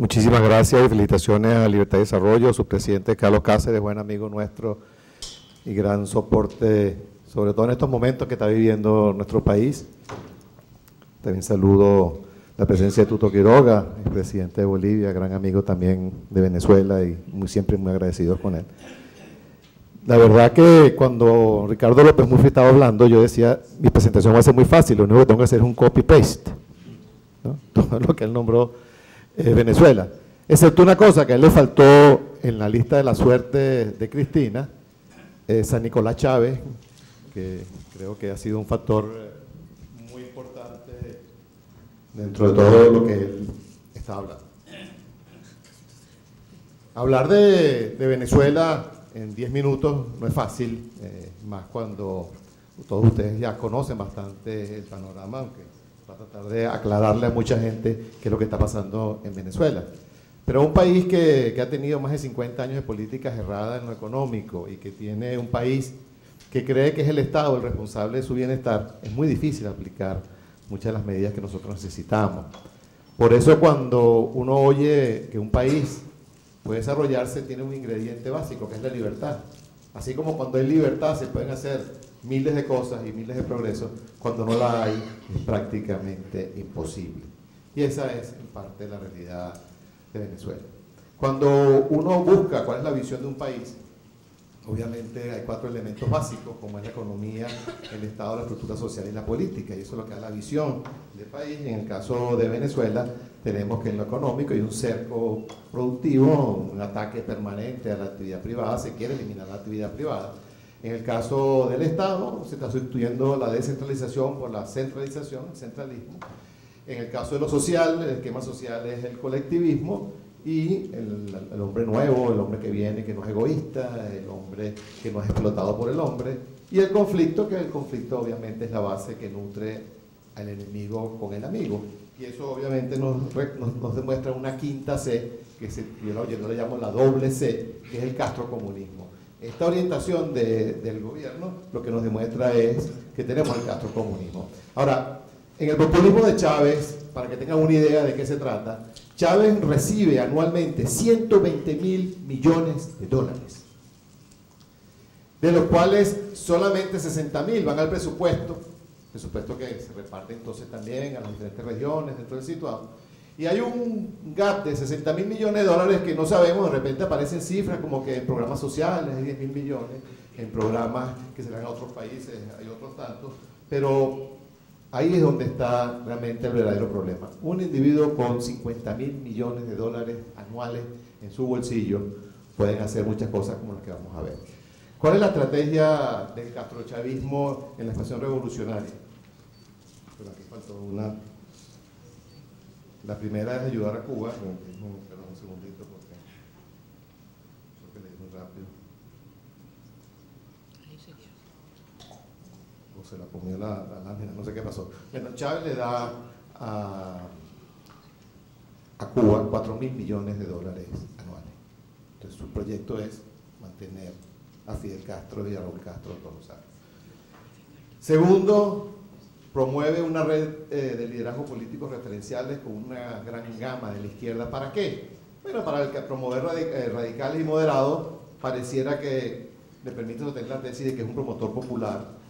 muchísimas gracias y felicitaciones a Libertad y Desarrollo, su presidente Carlos Cáceres, buen amigo nuestro y gran soporte, sobre todo en estos momentos que está viviendo nuestro país. También saludo la presencia de Tuto Quiroga, el presidente de Bolivia, gran amigo también de Venezuela y siempre muy agradecidos con él. La verdad que cuando Ricardo López Murphy estaba hablando, yo decía, mi presentación va a ser muy fácil, lo único que tengo que hacer es un copy-paste, ¿no? Todo lo que él nombró Venezuela, excepto una cosa que a él le faltó en la lista de la suerte de Cristina, San Nicolás Chávez, que creo que ha sido un factor muy importante dentro de todo lo que él está hablando. Hablar de Venezuela en 10 minutos no es fácil, más cuando todos ustedes ya conocen bastante el panorama, aunque va a tratar de aclararle a mucha gente qué es lo que está pasando en Venezuela. Pero un país que ha tenido más de 50 años de políticas erradas en lo económico y que tiene un país que cree que es el Estado el responsable de su bienestar, es muy difícil aplicar muchas de las medidas que nosotros necesitamos. Por eso cuando uno oye que un país puede desarrollarse, tiene un ingrediente básico, que es la libertad. Así como cuando hay libertad se pueden hacer miles de cosas y miles de progresos, cuando no la hay es prácticamente imposible. Y esa es en parte la realidad de Venezuela. Cuando uno busca cuál es la visión de un país, obviamente hay 4 elementos básicos, como es la economía, el Estado, la estructura social y la política, y eso es lo que da la visión del país. En el caso de Venezuela, tenemos que en lo económico hay un cerco productivo, un ataque permanente a la actividad privada, se quiere eliminar la actividad privada. En el caso del Estado, se está sustituyendo la descentralización por la centralización, el centralismo. En el caso de lo social, el esquema social es el colectivismo, y el hombre nuevo, el hombre que viene, que no es egoísta, el hombre que no es explotado por el hombre, y el conflicto, que el conflicto obviamente es la base que nutre al enemigo con el amigo, y eso obviamente nos demuestra una quinta C, que yo le llamo la doble C, que es el castrocomunismo. Esta orientación del gobierno lo que nos demuestra es que tenemos el castrocomunismo. Ahora, en el populismo de Chávez, para que tengan una idea de qué se trata, Chávez recibe anualmente 120.000 millones de dólares, de los cuales solamente 60.000 van al presupuesto que se reparte entonces también a las diferentes regiones dentro del situado, y hay un gap de 60.000 millones de dólares que no sabemos, de repente aparecen cifras como que en programas sociales hay 10.000 millones, en programas que se dan a otros países hay otros tantos, pero ahí es donde está realmente el verdadero problema. Un individuo con 50.000 millones de dólares anuales en su bolsillo pueden hacer muchas cosas como las que vamos a ver. ¿Cuál es la estrategia del castrochavismo en la expansión revolucionaria? Bueno, aquí faltó una. La primera es ayudar a Cuba. Perdón, un segundito porque leí muy rápido. O se la comió la lámina, no sé qué pasó. Bueno, Chávez le da a Cuba 4.000 millones de dólares anuales. Entonces su proyecto es mantener a Fidel Castro y a Raúl Castro todos los años. Segundo, promueve una red de liderazgos políticos referenciales con una gran gama de la izquierda. ¿Para qué? Bueno, para promover radicales y moderados, pareciera que le permite sostener la tesis de que es un promotor popular,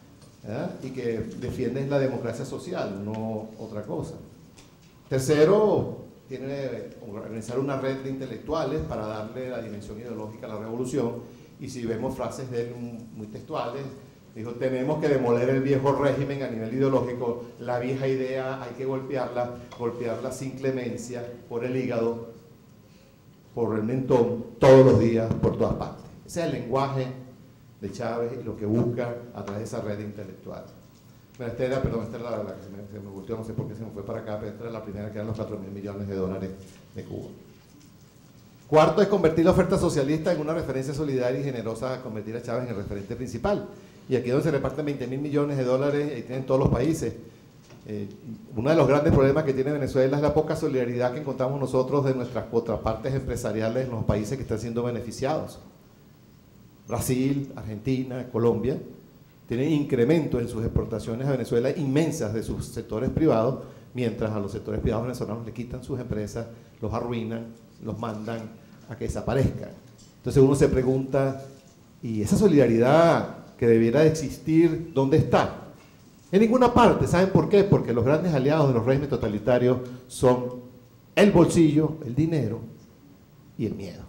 y que defiende la democracia social, no otra cosa. Tercero, tiene que organizar una red de intelectuales para darle la dimensión ideológica a la revolución, y si vemos frases de él muy textuales, dijo, tenemos que demoler el viejo régimen a nivel ideológico, la vieja idea hay que golpearla sin clemencia, por el hígado, por el mentón, todos los días, por todas partes. Ese es el lenguaje de Chávez y lo que busca a través de esa red intelectual. Bueno, esta era la que se me volteó, no sé por qué se me fue para acá, pero esta era la primera, que eran los 4.000 millones de dólares de Cuba. Cuarto es convertir la oferta socialista en una referencia solidaria y generosa, convertir a Chávez en el referente principal. Y aquí donde se reparten 20.000 millones de dólares, y tienen todos los países. Uno de los grandes problemas que tiene Venezuela es la poca solidaridad que encontramos nosotros de nuestras contrapartes empresariales en los países que están siendo beneficiados. Brasil, Argentina, Colombia, tienen incrementos en sus exportaciones a Venezuela inmensas de sus sectores privados, mientras a los sectores privados venezolanos le quitan sus empresas, los arruinan, los mandan a que desaparezcan. Entonces uno se pregunta, ¿y esa solidaridad que debiera de existir, dónde está? En ninguna parte. ¿Saben por qué? Porque los grandes aliados de los regímenes totalitarios son el bolsillo, el dinero y el miedo.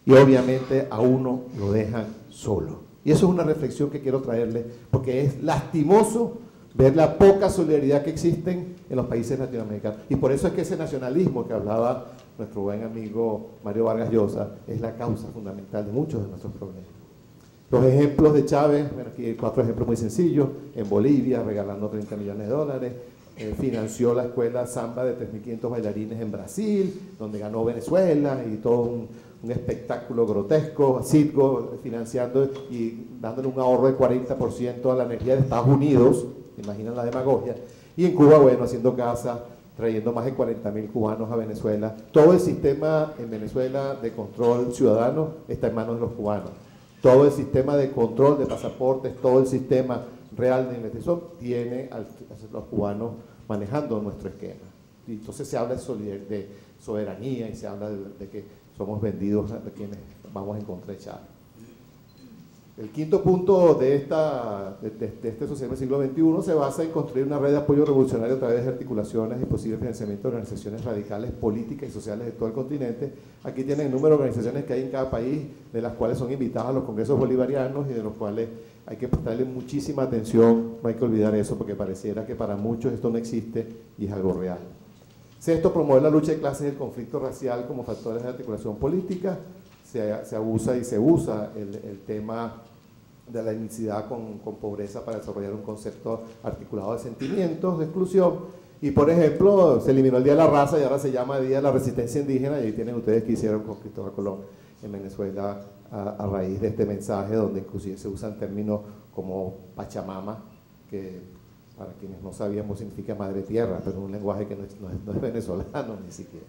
Y obviamente a uno lo dejan solo. Y eso es una reflexión que quiero traerle, porque es lastimoso ver la poca solidaridad que existen en los países latinoamericanos. Y por eso es que ese nacionalismo que hablaba nuestro buen amigo Mario Vargas Llosa es la causa fundamental de muchos de nuestros problemas. Los ejemplos de Chávez, bueno, aquí hay 4 ejemplos muy sencillos. En Bolivia, regalando 30 millones de dólares, financió la escuela Samba de 3.500 bailarines en Brasil, donde ganó Venezuela, y todo un espectáculo grotesco, Citgo financiando y dándole un ahorro de 40% a la energía de Estados Unidos, imaginan la demagogia, y en Cuba, bueno, haciendo casa, trayendo más de 40.000 cubanos a Venezuela. Todo el sistema en Venezuela de control ciudadano está en manos de los cubanos. Todo el sistema de control de pasaportes, todo el sistema real de investigación tiene a los cubanos manejando nuestro esquema. Y entonces se habla de soberanía y se habla de que somos vendidos a quienes vamos en contra de Chávez. El quinto punto de este socialismo del siglo XXI se basa en construir una red de apoyo revolucionario a través de articulaciones y posible financiamiento de organizaciones radicales, políticas y sociales de todo el continente. Aquí tienen el número de organizaciones que hay en cada país, de las cuales son invitadas a los congresos bolivarianos y de los cuales hay que prestarle muchísima atención. No hay que olvidar eso, porque pareciera que para muchos esto no existe y es algo real. Sexto, promover la lucha de clases y el conflicto racial como factores de articulación política. Se abusa y se usa el tema de la etnicidad con pobreza para desarrollar un concepto articulado de sentimientos, de exclusión. Y por ejemplo, se eliminó el Día de la Raza y ahora se llama Día de la Resistencia Indígena, y ahí tienen ustedes que hicieron con Cristóbal Colón en Venezuela a raíz de este mensaje, donde inclusive se usan términos como Pachamama, que para quienes no sabíamos significa madre tierra, pero es un lenguaje que no es venezolano ni siquiera.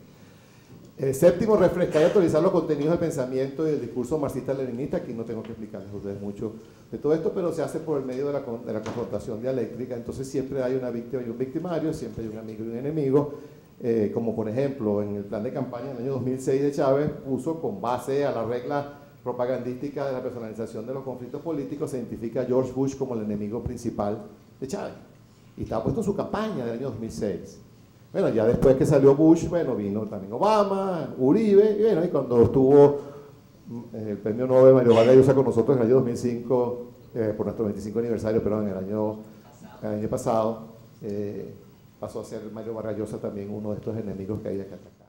Séptimo, refrescar y actualizar los contenidos del pensamiento y del discurso marxista-leninista. Aquí no tengo que explicarles a ustedes mucho de todo esto, pero se hace por el medio de la confrontación dialéctrica. Entonces siempre hay una víctima y un victimario, siempre hay un amigo y un enemigo, como por ejemplo en el plan de campaña del año 2006 de Chávez puso, con base a la regla propagandística de la personalización de los conflictos políticos, se identifica a George Bush como el enemigo principal de Chávez, y estaba puesto en su campaña del año 2006. Bueno, ya después que salió Bush, bueno, vino también Obama, Uribe, y bueno, y cuando estuvo el premio Nobel Mario Vargas Llosa con nosotros en el año 2005, por nuestro 25 aniversario, pero en el año pasado, pasó a ser Mario Vargas Llosa también uno de estos enemigos que hay que atacar.